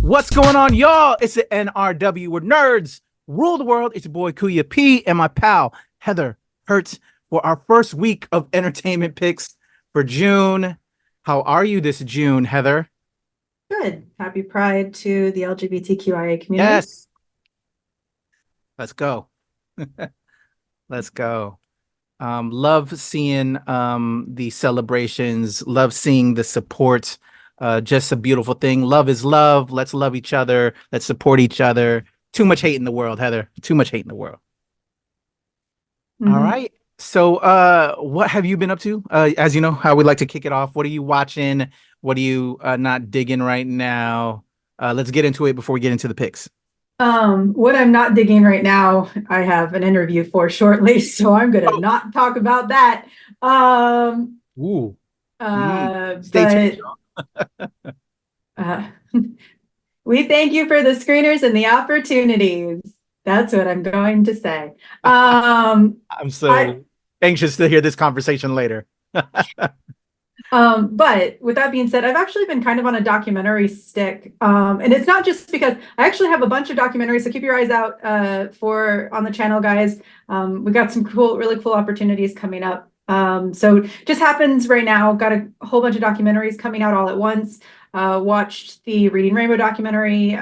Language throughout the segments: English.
What's going on, y'all? It's the NRW. We're nerds. Rule the world. It's your boy Kuya P and my pal Heather Hertz for our first week of entertainment picks for June. How are you this June, Heather? Good. Happy Pride to the LGBTQIA community. Yes. Let's go. Let's go. Love seeing the celebrations. Love seeing the support. Just a beautiful thing. Love is love. Let's love each other. Let's support each other. Too much hate in the world, Heather. Too much hate in the world. Mm-hmm. All right. So what have you been up to? As you know, how we like to kick it off. What are you watching? What are you not digging right now? Let's get into it before we get into the picks. What I'm not digging right now, I have an interview for shortly, so I'm going to not talk about that. Stay tuned. We thank you for the screeners and the opportunities. That's what I'm going to say. I'm so anxious to hear this conversation later. But with that being said, I've actually been kind of on a documentary stick. And it's not just because I actually have a bunch of documentaries, so keep your eyes out on the channel, guys. We got some really cool opportunities coming up. So just happens right now, got a whole bunch of documentaries coming out all at once. Watched the Reading Rainbow documentary,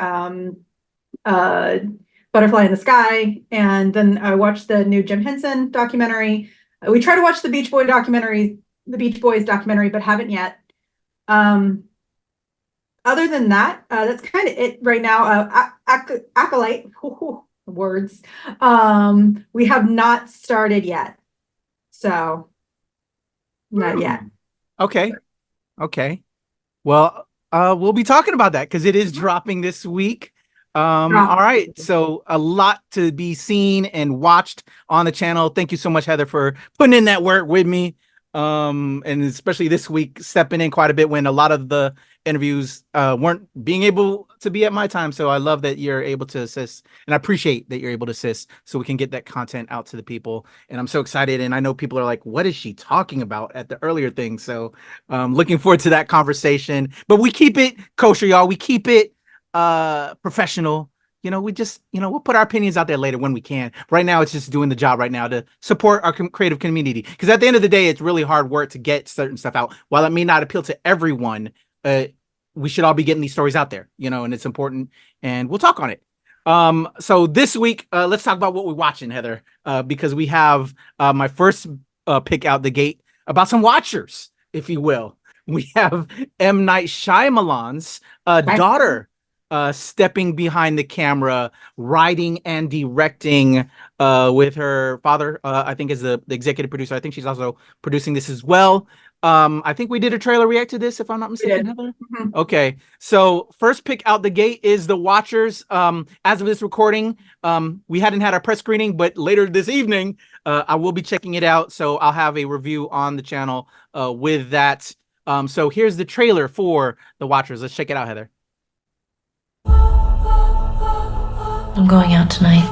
Butterfly in the Sky, and then I watched the new Jim Henson documentary. We tried to watch the Beach Boys documentary, but haven't yet. Other than that, that's kind of it right now. Acolyte, words. We have not started yet. So not yet. Okay. Well, we'll be talking about that because it is dropping this week. All right. So a lot to be seen and watched on the channel. Thank you so much, Heather, for putting in that work with me. And especially this week, stepping in quite a bit when a lot of the interviews weren't being able to be at my time. So I love that you're able to assist, and I appreciate that you're able to assist so we can get that content out to the people. And I'm so excited. And I know people are like, what is she talking about at the earlier thing? So looking forward to that conversation, but we keep it kosher, y'all. We keep it professional. We just, we'll put our opinions out there later when we can. Right now, it's just doing the job right now to support our creative community. Because at the end of the day, it's really hard work to get certain stuff out. While it may not appeal to everyone, we should all be getting these stories out there, and it's important. And we'll talk on it. So this week, let's talk about what we're watching, Heather, because we have my first pick out the gate about some watchers, if you will. We have M. Night Shyamalan's daughter. Stepping behind the camera, writing and directing with her father, I think is the executive producer. I think she's also producing this as well. I think we did a trailer react to this, if I'm not mistaken, Heather. Mm-hmm. Okay, so first pick out the gate is The Watchers. As of this recording, we hadn't had our press screening, but later this evening, I will be checking it out. So I'll have a review on the channel with that. So here's the trailer for The Watchers. Let's check it out, Heather. I'm going out tonight.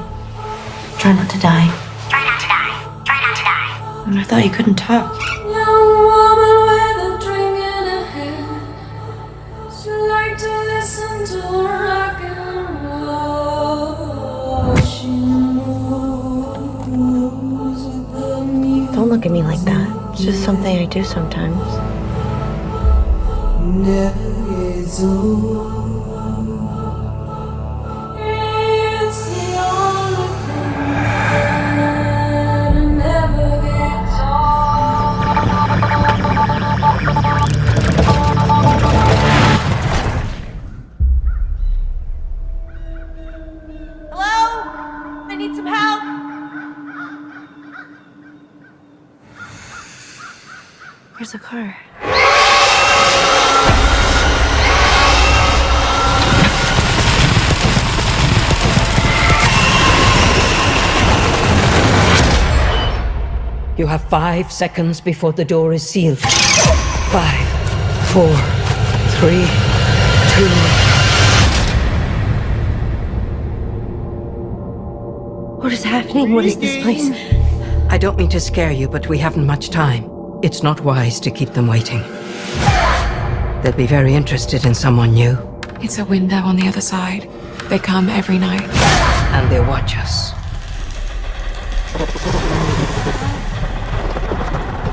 Try not to die. Try not to die. Try not to die. And I thought you couldn't talk. Young woman with a drink in her hand. She liked to listen to rock and roll. She moves with the music. Don't look at me like that. It's just something I do sometimes. Never gets old. Where's the car? You have 5 seconds before the door is sealed. 5, 4, 3, 2. What is happening? What is this place? I don't mean to scare you, but we haven't much time. It's not wise to keep them waiting. They'll be very interested in someone new. It's a window on the other side. They come every night. And they watch us.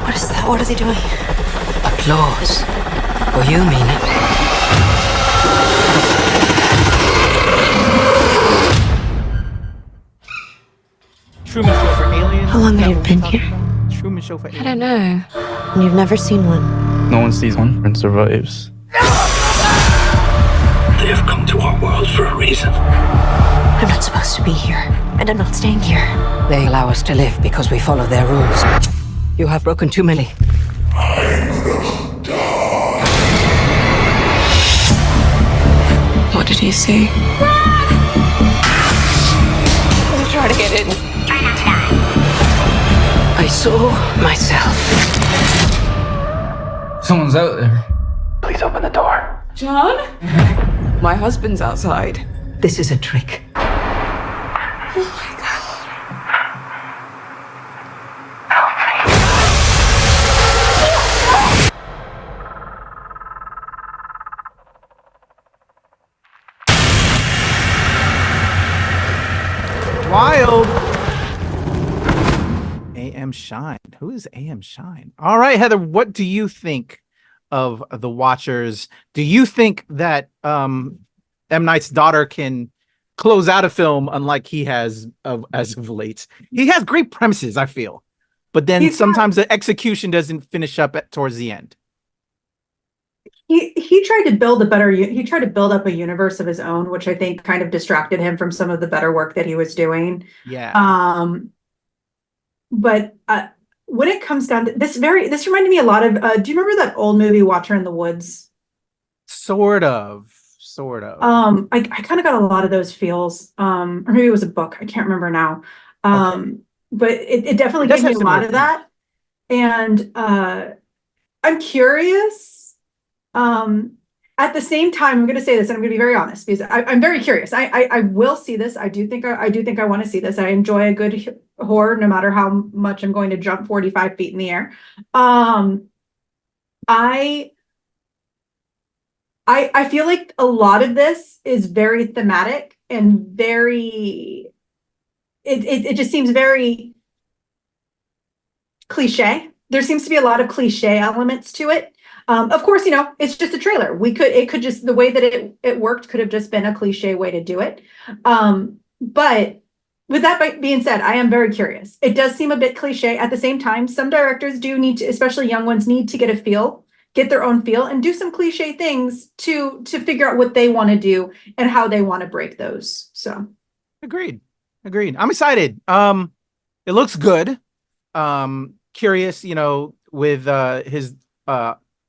What is that? What are they doing? Applause. For you, Mina. Truman Show for aliens. How long have you been here? Truman Show for aliens. I don't know. And you've never seen one. No one sees one and survives. They have come to our world for a reason. I'm not supposed to be here, and I'm not staying here. They allow us to live because we follow their rules. You have broken too many. What did you see? I'm trying to get in. Try not to die. I saw myself. Someone's out there. Please open the door. John? My husband's outside. This is a trick. Oh my God. Wild. AM Shine. Who is AM Shine? All right, Heather, what do you think of The Watchers? Do you think that M. Night's daughter can close out a film unlike he has as of late? He has great premises, I feel, but then sometimes the execution doesn't finish up towards the end. He tried to build he tried to build up a universe of his own, which I think kind of distracted him from some of the better work that he was doing. Yeah. But when it comes down to this reminded me a lot of, do you remember that old movie Watcher in the Woods? Sort of. I kind of got a lot of those feels. Or maybe it was a book. I can't remember now. Okay. But it definitely gave me a lot of that. And I'm curious. At the same time, I'm going to say this, and I'm going to be very honest because I'm very curious. I will see this. I do think I want to see this. I enjoy a good horror, no matter how much I'm going to jump 45 feet in the air. I feel like a lot of this is very thematic and very. It just seems very cliche. There seems to be a lot of cliche elements to it. Of course, it's just a trailer. It could just, the way that it worked could have just been a cliche way to do it. But with that being said, I am very curious. It does seem a bit cliche. At the same time, some directors do need to, especially young ones, need to get their own feel and do some cliche things to figure out what they want to do and how they want to break those. So Agreed. I'm excited. It looks good. Curious, with his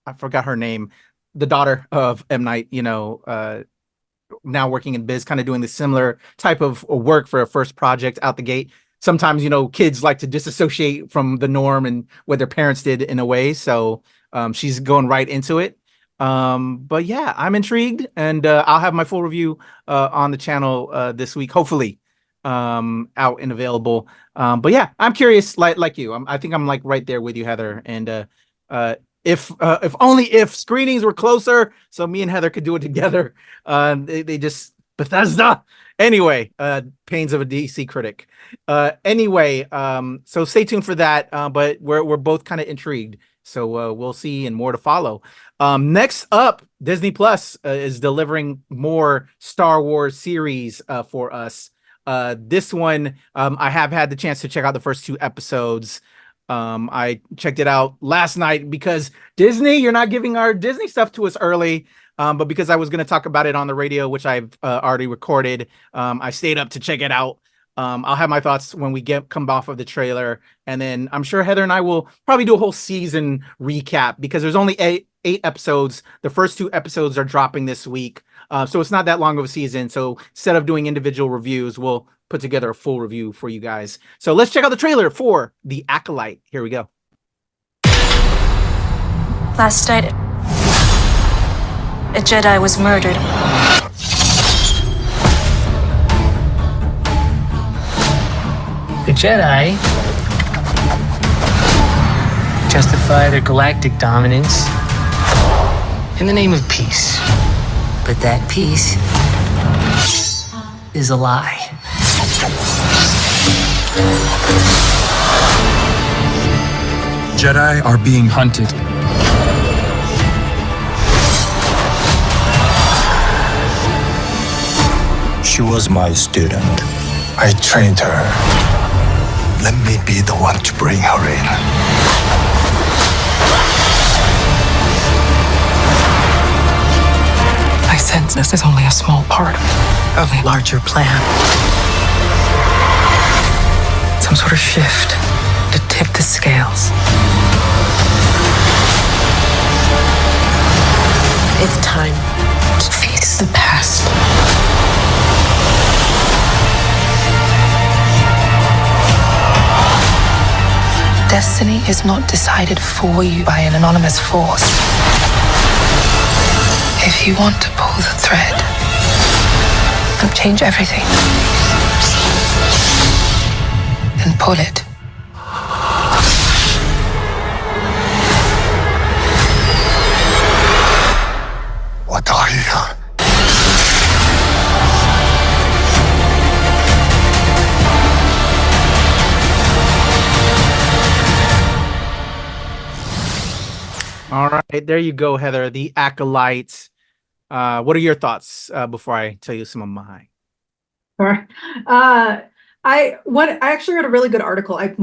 I forgot her name, the daughter of M. Night, now working in biz, kind of doing the similar type of work for a first project out the gate. Sometimes, kids like to disassociate from the norm and what their parents did in a way. So she's going right into it. But yeah, I'm intrigued, and I'll have my full review on the channel this week, hopefully out and available. But yeah, I'm curious, like you. I think I'm like right there with you, Heather. And if only if screenings were closer, so me and Heather could do it together. They just Bethesda. Anyway, pains of a DC critic. Anyway, so stay tuned for that. But we're both kind of intrigued. So we'll see, and more to follow. Next up, Disney Plus is delivering more Star Wars series for us. This one, I have had the chance to check out the first 2 episodes. I checked it out last night because Disney, you're not giving our Disney stuff to us early. But because I was going to talk about it on the radio, which I've already recorded, I stayed up to check it out. I'll have my thoughts when we come off of the trailer, and then I'm sure Heather and I will probably do a whole season recap because there's only 8 episodes. The first 2 episodes are dropping this week, so it's not that long of a season. So instead of doing individual reviews, we'll put together a full review for you guys. So let's check out the trailer for The Acolyte. Here we go. Last night, a Jedi was murdered. The Jedi justify their galactic dominance in the name of peace. But But that peace is a lie. Jedi are being hunted. She was my student. I trained her. Let me be the one to bring her in. I sense this is only a small part of a larger plan. Some sort of shift to tip the scales. It's time to face the past. Destiny is not decided for you by an anonymous force. If you want to pull the thread and change everything, then pull it. What are you? All right, there you go, Heather. The Acolyte. What are your thoughts before I tell you some of mine? Sure. I actually read a really good article. I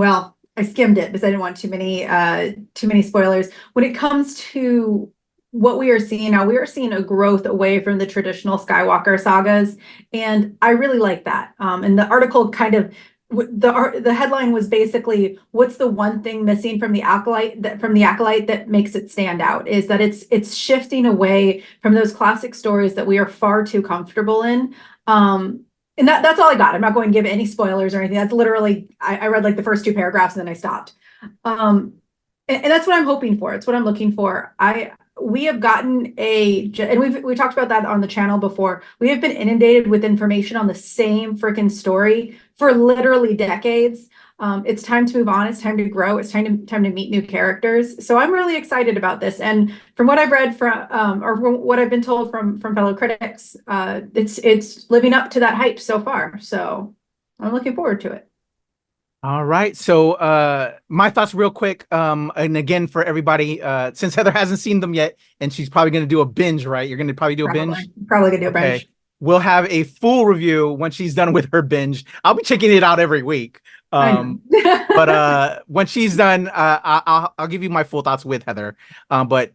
skimmed it because I didn't want too many spoilers. When it comes to what we are seeing now, we are seeing a growth away from the traditional Skywalker sagas, and I really like that. And the article kind of the headline was basically, what's the one thing missing from the Acolyte that makes it stand out, is that it's shifting away from those classic stories that we are far too comfortable in. And that's all I got. I'm not going to give any spoilers or anything. That's literally, I read like the first 2 paragraphs and then I stopped. And that's what I'm hoping for. It's what I'm looking for. We have gotten and we talked about that on the channel before. We have been inundated with information on the same freaking story for literally decades. It's time to move on. It's time to grow. It's time to meet new characters. So I'm really excited about this. And from what I've read from what I've been told from fellow critics, it's living up to that hype so far. So I'm looking forward to it. All right. So my thoughts real quick. And again, for everybody, since Heather hasn't seen them yet, and she's probably going to do a binge, right? You're going to probably do a binge? Probably going to do a binge. We'll have a full review when she's done with her binge. I'll be checking it out every week. But when she's done, I'll give you my full thoughts with Heather. But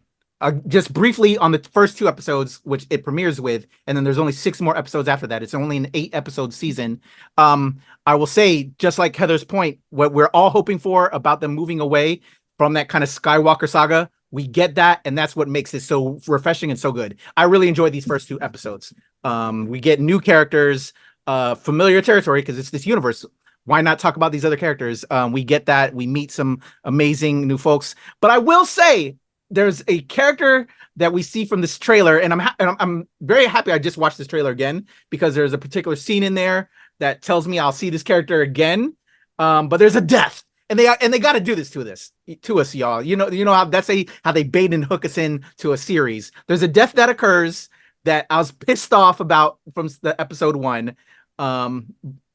just briefly on the first 2 episodes, which it premieres with, and then there's only 6 more episodes after that. It's only an 8-episode season. I will say, just like Heather's point, what we're all hoping for about them moving away from that kind of Skywalker saga, we get that, and that's what makes it so refreshing and so good. I really enjoyed these first 2 episodes. We get new characters, familiar territory, because it's this universe. Why not talk about these other characters? We get that. We meet some amazing new folks. But I will say, there's a character that we see from this trailer, and I'm very happy I just watched this trailer again, because there's a particular scene in there that tells me I'll see this character again. But there's a death, and they got to do this to us, y'all. You know how they bait and hook us in to a series. There's a death that occurs that I was pissed off about from the episode 1.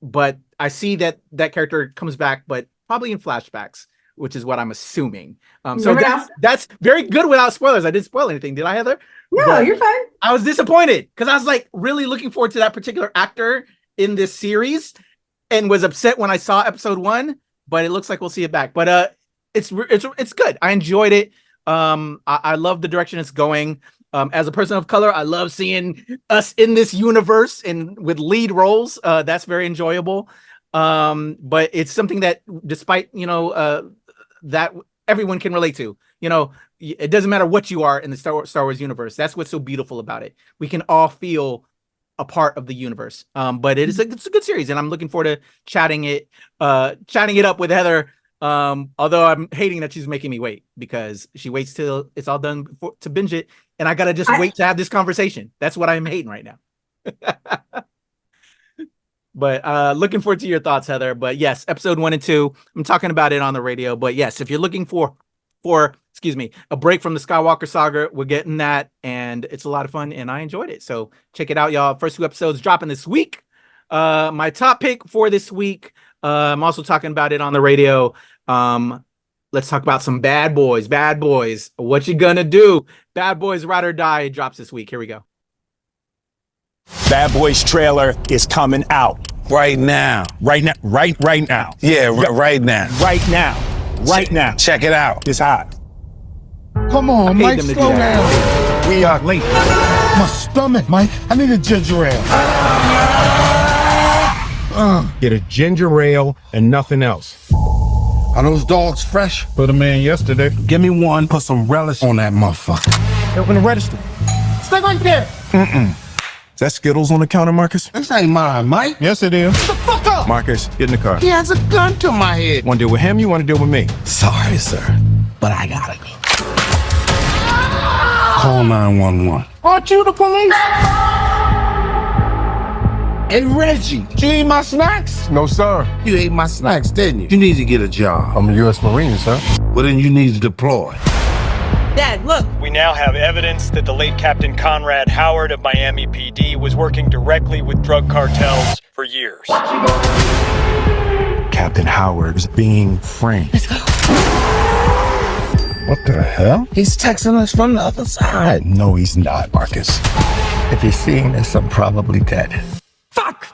But I see that character comes back, but probably in flashbacks, which is what I'm assuming. So that's very good without spoilers. I didn't spoil anything, did I, Heather? No, but you're fine. I was disappointed because I was like really looking forward to that particular actor in this series, and was upset when I saw episode 1. But it looks like we'll see it back. But it's good. I enjoyed it. I love the direction it's going. As a person of color, I love seeing us in this universe and with lead roles. That's very enjoyable. But it's something that, despite that everyone can relate to. It doesn't matter what you are in the Star Wars universe. That's what's so beautiful about it. We can all feel a part of the universe. But it's a good series, and I'm looking forward to chatting it up with Heather. Although I'm hating that she's making me wait, because she waits till it's all done to binge it, and I gotta just wait to have this conversation. That's what I'm hating right now. But looking forward to your thoughts, Heather. But yes, episode 1 and 2, I'm talking about it on the radio. But yes, if you're looking for a break from the Skywalker saga. We're getting that, and it's a lot of fun, and I enjoyed it. So check it out, y'all. First 2 episodes dropping this week. My top pick for this week, I'm also talking about it on the radio. Let's talk about some Bad Boys. Bad Boys, what you gonna do? Bad Boys Ride or Die drops this week. Here we go. Bad Boys trailer is coming out. Right now. Right now. Right now. Yeah, right now. Right now. Right now. Check it out. It's hot. Come on, Mike, slow down. We are late. My stomach, Mike. I need a ginger ale. Get a ginger ale and nothing else. Are those dogs fresh? Put them in yesterday. Give me one. Put some relish on that motherfucker. Open the register. Stay right there. Is that Skittles on the counter, Marcus? This ain't mine, Mike. Yes, it is. Shut the fuck up. Marcus, get in the car. He has a gun to my head. Want to deal with him? You want to deal with me? Sorry, sir, but I gotta go. Call 911. Aren't you the police? Hey, Reggie, did you eat my snacks? No, sir. You ate my snacks, didn't you? You need to get a job. I'm a U.S. Marine, sir. Well, then you need to deploy. Dad, look. We now have evidence that the late Captain Conrad Howard of Miami PD was working directly with drug cartels for years. Captain Howard is being framed. What the hell? He's texting us from the other side. No, he's not, Marcus. If he's seeing this, I'm probably dead. Fuck!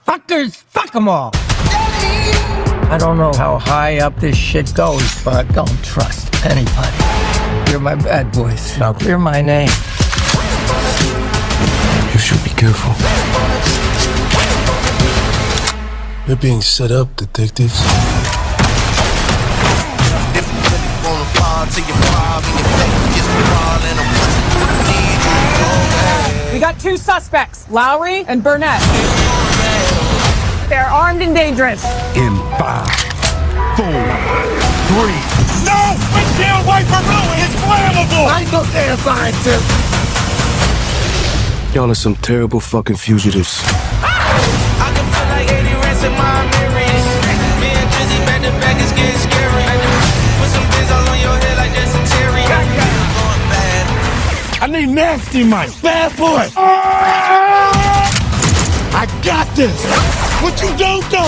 Fuckers! Fuck them all! I don't know how high up this shit goes, but I don't trust anybody. You're my bad boys. Now clear my name. You should be careful. You're being set up, detectives. We got 2 suspects, Lowry and Burnett. They're armed and dangerous. In 5, 4, 3. No! Windshield wiper fluid is flammable! I ain't no damn scientist. Y'all are some terrible fucking fugitives. I can feel like 80 rats in my mirrors. Me and Drizzy back to back is getting scary. Put some bins all on your head like that's a Terry. Going bad. I need nasty Mike. Bad boy. I got this. What you don't do?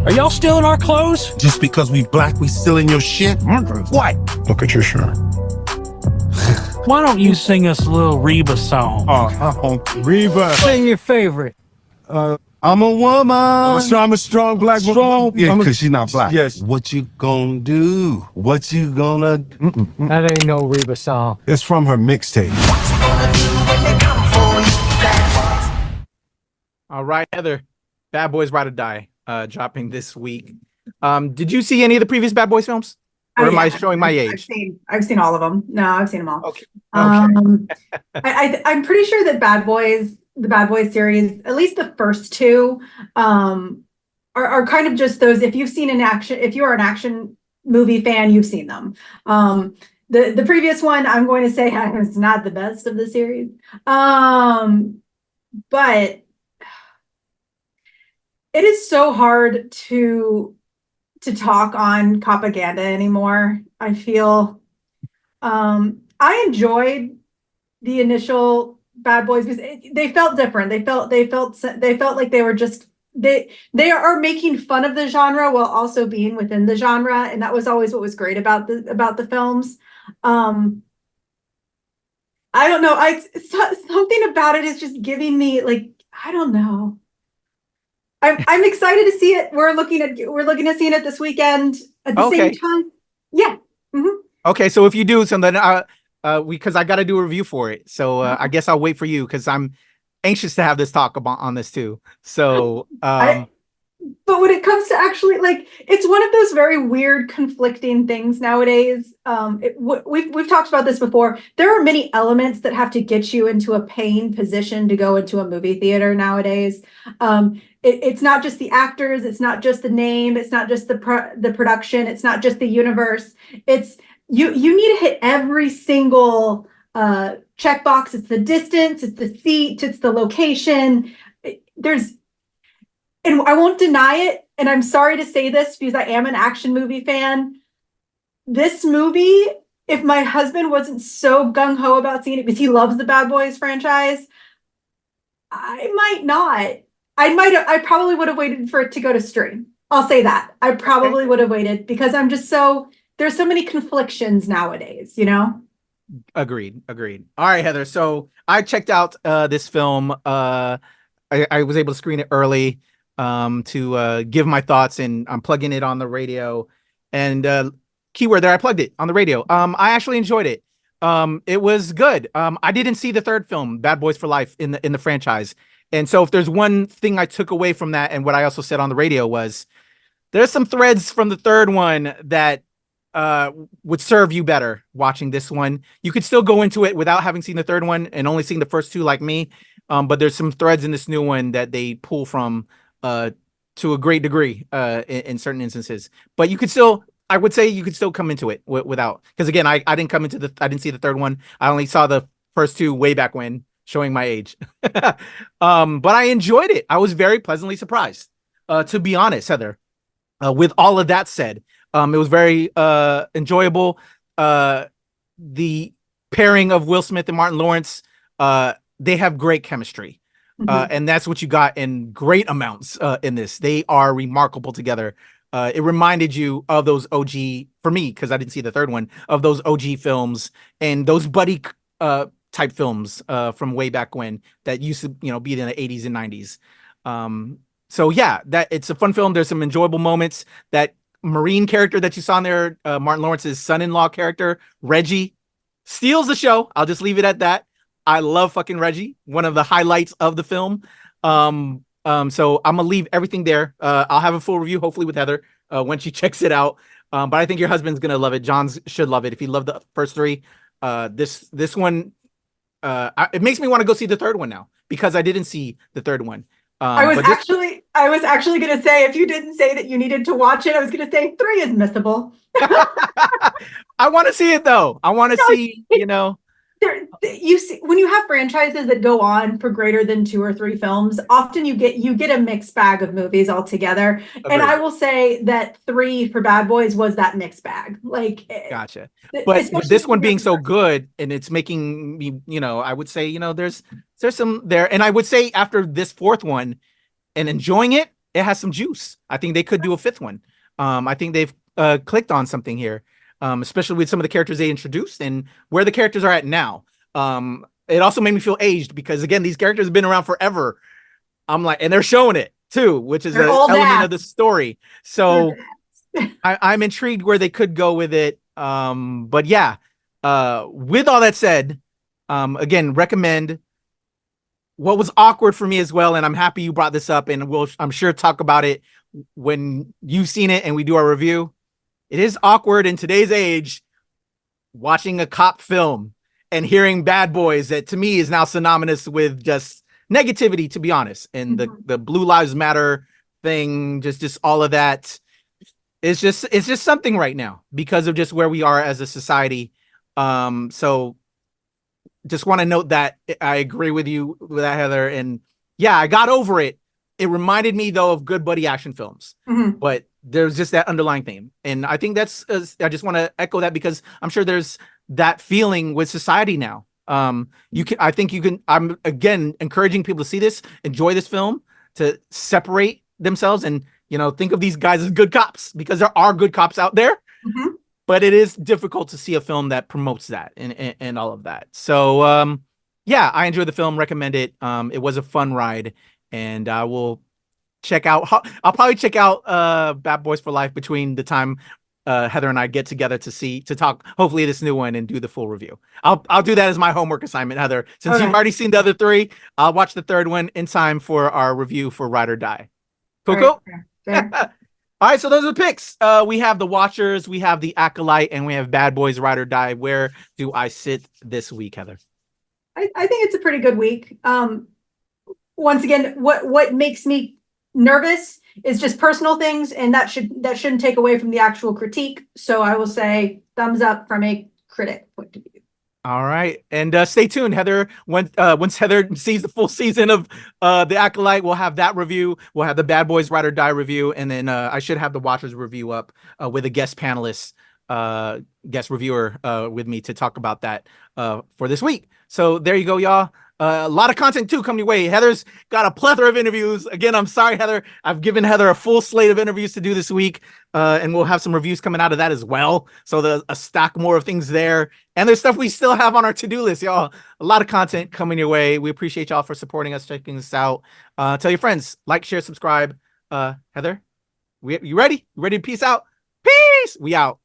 Are y'all still in our clothes? Just because we black, we still in your shit? What? Look at your shirt. Why don't you sing us a little Reba song? Reba. Sing your favorite. I'm a woman. So I'm a strong black woman. Yeah, because she's not black. Yes. What you gonna do? What you gonna... That ain't no Reba song. It's from her mixtape. All right, Heather. Bad Boys Ride or Die, dropping this week. Did you see any of the previous Bad Boys films? Or am I showing my age? I've seen all of them. No, I've seen them all. Okay. I'm pretty sure that the Bad Boys series, at least the first 2, are kind of just those. If you are an action movie fan, you've seen them. The previous one, I'm going to say, is not the best of the series. But it is so hard to talk on propaganda anymore. I feel I enjoyed the initial Bad Boys because they felt different. They felt like they were just they are making fun of the genre while also being within the genre, and that was always what was great about the films. I don't know. Something about it is just giving me like, I don't know. I'm excited to see it. We're looking at seeing it this weekend at the same time. Yeah. Mm-hmm. Okay, so if you do something, because I got to do a review for it, so I guess I'll wait for you because I'm anxious to have this talk on this too. So, but when it comes to actually, like, it's one of those very weird, conflicting things nowadays. We've talked about this before. There are many elements that have to get you into a paying position to go into a movie theater nowadays. It's not just the actors, it's not just the name, it's not just the production, it's not just the universe. It's you need to hit every single checkbox. It's the distance, it's the seat, it's the location. And I won't deny it, and I'm sorry to say this because I am an action movie fan. This movie, if my husband wasn't so gung-ho about seeing it because he loves the Bad Boys franchise, I might not. I probably would have waited for it to go to stream. I'll say that. I probably would have waited because there's so many conflictions nowadays, you know? Agreed. All right, Heather. So I checked out this film. I was able to screen it early to give my thoughts, and I'm plugging it on the radio. And keyword there, I plugged it on the radio. I actually enjoyed it. It was good. I didn't see the third film, Bad Boys for Life, in the franchise. And so if there's one thing I took away from that, and what I also said on the radio, was there's some threads from the third one that would serve you better watching this one. You could still go into it without having seen the third one and only seeing the first two like me. But there's some threads in this new one that they pull from to a great degree in certain instances. But you could still, I would say you could still come into it without, because again, I didn't see the third one. I only saw the first two way back when, showing my age. But I enjoyed it. I was very pleasantly surprised, to be honest, Heather. With all of that said, it was very enjoyable. The pairing of Will Smith and Martin Lawrence, they have great chemistry. And that's what you got in great amounts in this. They are remarkable together. It reminded you of those OG, for me, because I didn't see the third one, of those OG films and those buddy type films from way back when that used to, be in the 80s and 90s. So yeah, that it's a fun film. There's some enjoyable moments. That Marine character that you saw in there, Martin Lawrence's son-in-law character, Reggie, steals the show. I'll just leave it at that. I love fucking Reggie, one of the highlights of the film. So I'm gonna leave everything there. I'll have a full review, hopefully with Heather, when she checks it out. But I think your husband's gonna love it. John's should love it if he loved the first three. This one, it makes me want to go see the third one now because I didn't see the third one. I was actually going to say, if you didn't say that you needed to watch it, I was going to say 3 is missable. I want to see it though. I want to see, You see, when you have franchises that go on for greater than 2 or 3 films, often you get a mixed bag of movies altogether. Agreed. And I will say that 3 for Bad Boys was that mixed bag. Gotcha. But this one being so good, and it's making me, I would say, there's some there, and I would say after this 4th one, and enjoying it, it has some juice. I think they could do a 5th one. I think they've clicked on something here. Especially with some of the characters they introduced and where the characters are at now. It also made me feel aged because, again, these characters have been around forever. I'm like, and they're showing it too, which is an element of the story. So I'm intrigued where they could go with it. But yeah, with all that said, again, recommend. What was awkward for me as well, and I'm happy you brought this up, and I'm sure talk about it when you've seen it and we do our review. It is awkward in today's age watching a cop film and hearing Bad Boys, that to me is now synonymous with just negativity, to be honest. And the Blue Lives Matter thing, just all of that. It's just something right now because of just where we are as a society. So just want to note that I agree with you with that, Heather. And yeah, I got over it. It reminded me though of good buddy action films, but there's just that underlying theme. And I think I just want to echo that because I'm sure there's that feeling with society now. I'm again encouraging people to see this, enjoy this film, to separate themselves and, think of these guys as good cops because there are good cops out there, but it is difficult to see a film that promotes that and all of that. So, yeah, I enjoyed the film, recommend it. It was a fun ride, and I will I'll probably check out Bad Boys for Life between the time Heather and I get together to talk hopefully this new one and do the full review. I'll do that as my homework assignment, Heather. Since you've already seen the other 3, I'll watch the third one in time for our review for Ride or Die. Cool. All right, so those are the picks. We have The Watchers, we have The Acolyte, and we have Bad Boys Ride or Die. Where do I sit this week, Heather? I think it's a pretty good week. Once again, what makes me nervous is just personal things, and that shouldn't take away from the actual critique. So I will say thumbs up from a critic point of view. All right, and stay tuned, Heather. Once Heather sees the full season of the Acolyte, we'll have that review. We'll have the Bad Boys Ride or Die review, and then I should have the Watchers review up with a guest panelist, guest reviewer with me to talk about that for this week. So there you go, y'all. A lot of content too coming your way. Heather's got a plethora of interviews. Again, I'm sorry, Heather. I've given Heather a full slate of interviews to do this week, and we'll have some reviews coming out of that as well. So there's a stack more of things there, and there's stuff we still have on our to-do list, y'all. A lot of content coming your way. We appreciate y'all for supporting us, checking this out. Tell your friends, like, share, subscribe. Heather, you ready? You ready to peace out? Peace. We out.